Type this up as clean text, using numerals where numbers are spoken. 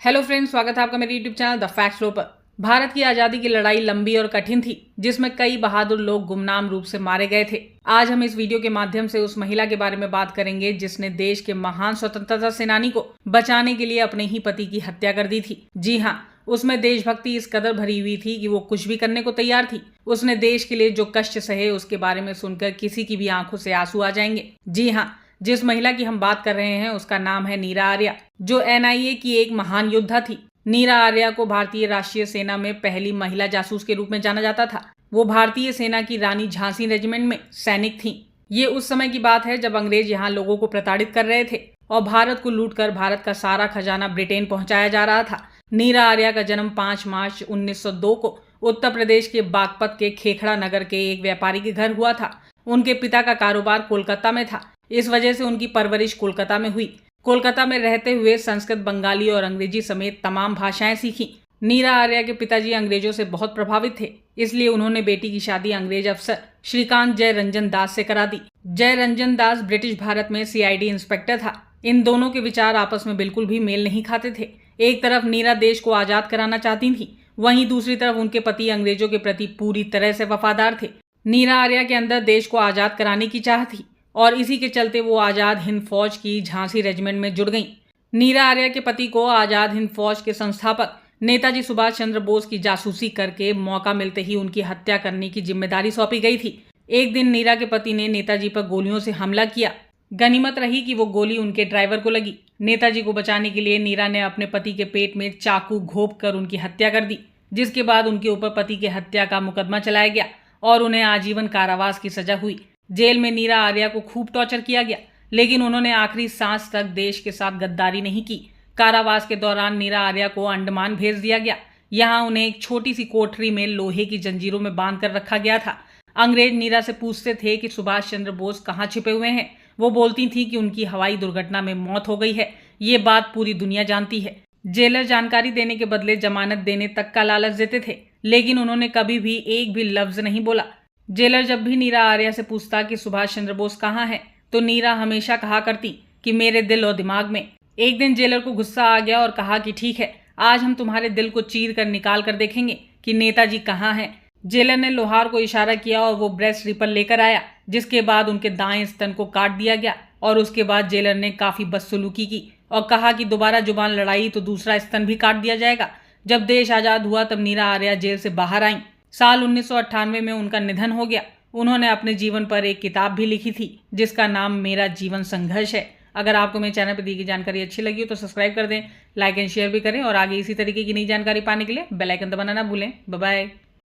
Hello friends, स्वागत है आपका मेरे YouTube channel the fact show पर। भारत की आजादी की लड़ाई लंबी और कठिन थी, जिसमें कई बहादुर लोग गुमनाम रूप से मारे गए थे। आज हम इस वीडियो के माध्यम से उस महिला के बारे में बात करेंगे जिसने देश के महान स्वतंत्रता सेनानी को बचाने के लिए अपने ही पति की हत्या कर दी थी। जी हाँ, उसमें देशभक्ति इस कदर भरी हुई थी कि वो कुछ भी करने को तैयार थी। उसने देश के लिए जो कष्ट सहे उसके बारे में सुनकर किसी की भी आंखों से आंसू आ जाएंगे। जी हाँ, जिस महिला की हम बात कर रहे हैं उसका नाम है नीरा आर्या, जो एनआईए की एक महान योद्धा थी। नीरा आर्या को भारतीय राष्ट्रीय सेना में पहली महिला जासूस के रूप में जाना जाता था। वो भारतीय सेना की रानी झांसी रेजिमेंट में सैनिक थीं। ये उस समय की बात है जब अंग्रेज यहाँ लोगों को प्रताड़ित कर रहे थे और भारत को लूटकर भारत का सारा खजाना ब्रिटेन पहुंचाया जा रहा था। नीरा आर्या का जन्म 5 मार्च 1902 को उत्तर प्रदेश के बागपत के खेखड़ा नगर के एक व्यापारी के घर हुआ था। उनके पिता का कारोबार कोलकाता में था, इस वजह से उनकी परवरिश कोलकाता में हुई। कोलकाता में रहते हुए संस्कृत, बंगाली और अंग्रेजी समेत तमाम भाषाएं सीखी। नीरा आर्या के पिताजी अंग्रेजों से बहुत प्रभावित थे, इसलिए उन्होंने बेटी की शादी अंग्रेज अफसर श्रीकांत जयरंजन दास से करा दी। जयरंजन दास ब्रिटिश भारत में सीआईडी इंस्पेक्टर था। इन दोनों के विचार आपस में बिल्कुल भी मेल नहीं खाते थे। एक तरफ नीरा देश को आजाद कराना चाहती थी, वहीं दूसरी तरफ उनके पति अंग्रेजों के प्रति पूरी तरह से वफादार थे। नीरा आर्या के अंदर देश को आजाद कराने की चाह थी और इसी के चलते वो आजाद हिंद फौज की झांसी रेजिमेंट में जुड़ गईं। नीरा आर्या के पति को आजाद हिंद फौज के संस्थापक नेताजी सुभाष चंद्र बोस की जासूसी करके मौका मिलते ही उनकी हत्या करने की जिम्मेदारी सौंपी गई थी। एक दिन नीरा के पति ने नेताजी पर गोलियों से हमला किया। गनीमत रही कि वो गोली उनके ड्राइवर को लगी। नेताजी को बचाने के लिए नीरा ने अपने पति के पेट में चाकू घोंप कर उनकी हत्या कर दी, जिसके बाद उनके ऊपर पति की हत्या का मुकदमा चलाया गया और उन्हें आजीवन कारावास की सजा हुई। जेल में नीरा आर्या को खूब टॉर्चर किया गया, लेकिन उन्होंने आखिरी सांस तक देश के साथ गद्दारी नहीं की। कारावास के दौरान नीरा आर्या को अंडमान भेज दिया गया। यहाँ उन्हें एक छोटी सी कोठरी में लोहे की जंजीरों में बांध कर रखा गया था। अंग्रेज नीरा से पूछते थे कि सुभाष चंद्र बोस कहाँ छिपे हुए हैं। वो बोलती थी कि उनकी हवाई दुर्घटना में मौत हो गई है। ये बात पूरी दुनिया जानती है। जेलर जानकारी देने के बदले जमानत देने तक का लालच देते थे, लेकिन उन्होंने कभी भी एक भी लफ्ज नहीं बोला। जेलर जब भी नीरा आर्या से पूछता कि सुभाष चंद्र बोस कहाँ है, तो नीरा हमेशा कहा करती कि मेरे दिल और दिमाग में। एक दिन जेलर को गुस्सा आ गया और कहा कि ठीक है, आज हम तुम्हारे दिल को चीर कर निकाल कर देखेंगे कि नेताजी कहाँ हैं। जेलर ने लोहार को इशारा किया और वो ब्रेस्ट रिपर लेकर आया, जिसके बाद उनके दाएं स्तन को काट दिया गया और उसके बाद जेलर ने काफी बदसलूकी की और कहा कि दोबारा जुबान लड़ाई तो दूसरा स्तन भी काट दिया जाएगा। जब देश आजाद हुआ तब नीरा आर्या जेल से बाहर आई। साल 1998 में उनका निधन हो गया। उन्होंने अपने जीवन पर एक किताब भी लिखी थी जिसका नाम मेरा जीवन संघर्ष है। अगर आपको मेरे चैनल पर दी गई जानकारी अच्छी लगी हो तो सब्सक्राइब कर दें, लाइक एंड शेयर भी करें और आगे इसी तरीके की नई जानकारी पाने के लिए बेल आइकन दबाना ना भूलें। Bye bye.